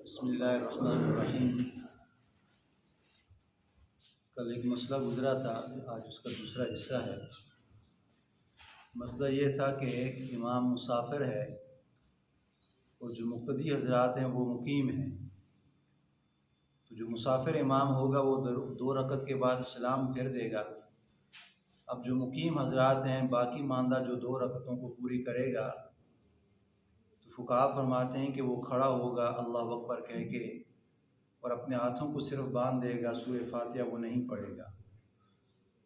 بسم اللہ الرحمن الرحیم۔ کل ایک مسئلہ گزرا تھا، آج اس کا دوسرا حصہ ہے۔ مسئلہ یہ تھا کہ ایک امام مسافر ہے اور جو مقتدی حضرات ہیں وہ مقیم ہیں، تو جو مسافر امام ہوگا وہ دو رکعت کے بعد سلام پھیر دے گا۔ اب جو مقیم حضرات ہیں باقی ماندہ جو دو رکعتوں کو پوری کرے گا، تو فقہا فرماتے ہیں کہ وہ کھڑا ہوگا اللہ اکبر کہہ کے اور اپنے ہاتھوں کو صرف باندھ دے گا، سورہ فاتحہ وہ نہیں پڑھے گا۔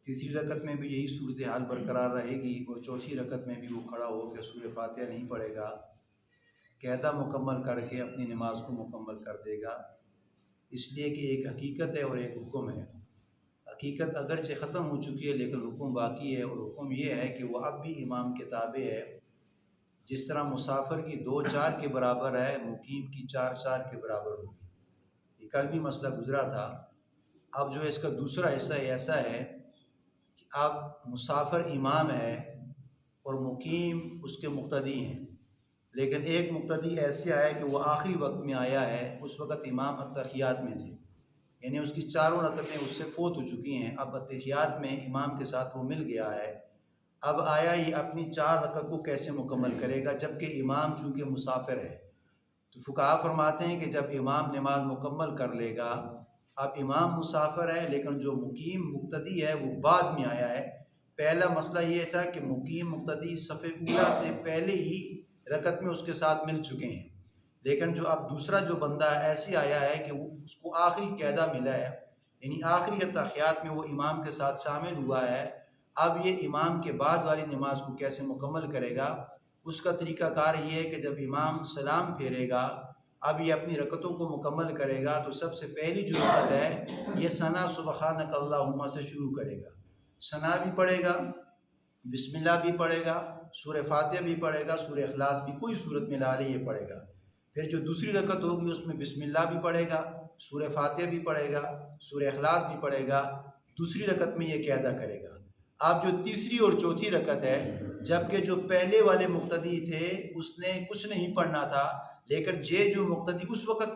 تیسری رکعت میں بھی یہی صورتحال برقرار رہے گی اور چوتھی رکعت میں بھی وہ کھڑا ہو کے سورہ فاتحہ نہیں پڑھے گا، قاعدہ مکمل کر کے اپنی نماز کو مکمل کر دے گا۔ اس لیے کہ ایک حقیقت ہے اور ایک حکم ہے۔ حقیقت اگرچہ ختم ہو چکی ہے لیکن حکم باقی ہے، اور حکم یہ ہے کہ وہ اب بھی امام کے تابع ہے۔ جس طرح مسافر کی 2 4 کے برابر ہے، مقیم کی 4 4 کے برابر ہوگی۔ یہ کل بھی مسئلہ گزرا تھا۔ اب جو اس کا دوسرا حصہ ایسا ہے کہ اب مسافر امام ہے اور مقیم اس کے مقتدی ہیں، لیکن ایک مقتدی ایسے آیا کہ وہ آخری وقت میں آیا ہے، اس وقت امام اتحیات میں تھے، یعنی اس کی چاروں رکعتیں اس سے فوت ہو چکی ہیں، اب اتحیات میں امام کے ساتھ وہ مل گیا ہے۔ اب آیا یہ اپنی 4 رکعت کو کیسے مکمل کرے گا، جبکہ امام چونکہ مسافر ہے؟ تو فقہا فرماتے ہیں کہ جب امام نماز مکمل کر لے گا، اب امام مسافر ہے لیکن جو مقیم مقتدی ہے وہ بعد میں آیا ہے۔ پہلا مسئلہ یہ تھا کہ مقیم مقتدی صف اولیٰ سے پہلے ہی رکعت میں اس کے ساتھ مل چکے ہیں، لیکن جو اب دوسرا جو بندہ ایسے آیا ہے کہ وہ اس کو آخری قاعدہ ملا ہے، یعنی آخری اتحیات میں وہ امام کے ساتھ شامل ہوا ہے۔ اب یہ امام کے بعد والی نماز کو کیسے مکمل کرے گا؟ اس کا طریقہ کار یہ ہے کہ جب امام سلام پھیرے گا، اب یہ اپنی رکعتوں کو مکمل کرے گا، تو سب سے پہلی جو رکعت ہے یہ ثنا سبحانک اللہم سے شروع کرے گا۔ ثنا بھی پڑھے گا، بسم اللہ بھی پڑھے گا، سورہ فاتحہ بھی پڑھے گا، سورہ اخلاص بھی، کوئی صورت میں لا لے یہ پڑھے گا۔ پھر جو دوسری رکعت ہوگی اس میں بسم اللہ بھی پڑھے گا، سورہ فاتحہ بھی پڑھے گا، سورہ اخلاص بھی پڑھے گا، دوسری رکعت میں یہ قاعدہ کرے گا۔ اب جو تیسری اور چوتھی رکعت ہے، جبکہ جو پہلے والے مقتدی تھے اس نے کچھ نہیں پڑھنا تھا، لیکن یہ جو مقتدی اس وقت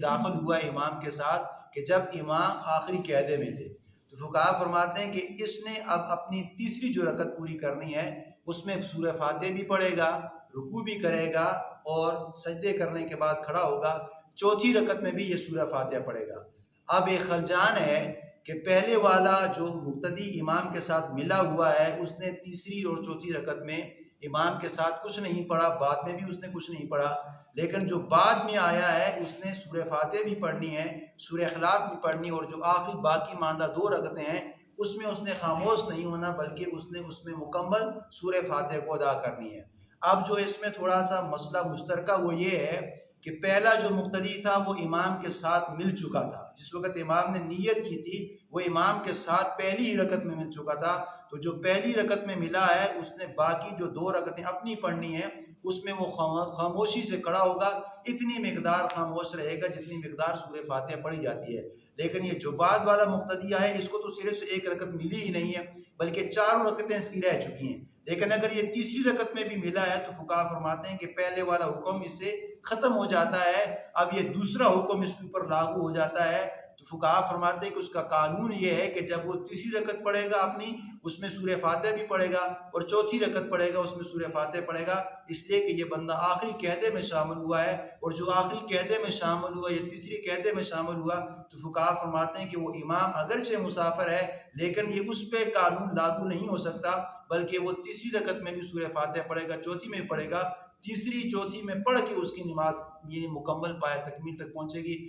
داخل ہوا امام کے ساتھ کہ جب امام آخری قاعدے میں تھے، تو فقہا فرماتے ہیں کہ اس نے اب اپنی تیسری جو رکعت پوری کرنی ہے اس میں سورہ فاتحہ بھی پڑھے گا، رکوع بھی کرے گا اور سجدے کرنے کے بعد کھڑا ہوگا، چوتھی رکعت میں بھی یہ سورہ فاتحہ پڑھے گا۔ اب ایک خلجان ہے کہ پہلے والا جو مقتدی امام کے ساتھ ملا ہوا ہے اس نے تیسری اور چوتھی رکعت میں امام کے ساتھ کچھ نہیں پڑھا، بعد میں بھی اس نے کچھ نہیں پڑھا، لیکن جو بعد میں آیا ہے اس نے سورہ فاتحہ بھی پڑھنی ہے، سورہ اخلاص بھی پڑھنی، اور جو آخری باقی ماندہ 2 رکعتیں ہیں اس میں اس نے خاموش نہیں ہونا بلکہ اس نے اس میں مکمل سورہ فاتحہ کو ادا کرنی ہے۔ اب جو اس میں تھوڑا سا مسئلہ مشترکہ وہ یہ ہے کہ پہلا جو مقتدی تھا وہ امام کے ساتھ مل چکا تھا، جس وقت امام نے نیت کی تھی وہ امام کے ساتھ پہلی ہی رکعت میں مل چکا تھا، تو جو پہلی رکعت میں ملا ہے اس نے باقی جو 2 رکعتیں اپنی پڑھنی ہیں اس میں وہ خاموشی سے کھڑا ہوگا، اتنی مقدار خاموش رہے گا جتنی مقدار سورہ فاتحہ پڑھی جاتی ہے۔ لیکن یہ جو بعد والا مقتدی ہے اس کو تو صرف 1 رکعت ملی ہی نہیں ہے بلکہ 4 رکعتیں اس کی رہ چکی ہیں، لیکن اگر یہ تیسری رکعت میں بھی ملا ہے تو فقہا فرماتے ہیں کہ پہلے والا حکم اس سے ختم ہو جاتا ہے، اب یہ دوسرا حکم اس کے اوپر لاگو ہو جاتا ہے۔ تو فقہا فرماتے ہیں کہ اس کا قانون یہ ہے کہ جب وہ تیسری رکعت پڑھے گا اپنی، اس میں سورہ فاتحہ بھی پڑھے گا، اور چوتھی رکعت پڑھے گا اس میں سورہ فاتحہ پڑھے گا، اس لیے کہ یہ بندہ آخری قاعدے میں شامل ہوا ہے، اور جو آخری قاعدے میں شامل ہوا یا تیسری قاعدے میں شامل ہوا تو فقہا فرماتے ہیں کہ وہ امام اگرچہ مسافر ہے لیکن یہ اس پہ قانون لاگو نہیں ہو سکتا، بلکہ وہ تیسری رکعت میں بھی سورہ فاتحہ پڑھے گا، چوتھی میں پڑھے گا، تیسری چوتھی میں پڑھ کے اس کی نماز یہ مکمل پائے تکمیل تک پہنچے گی۔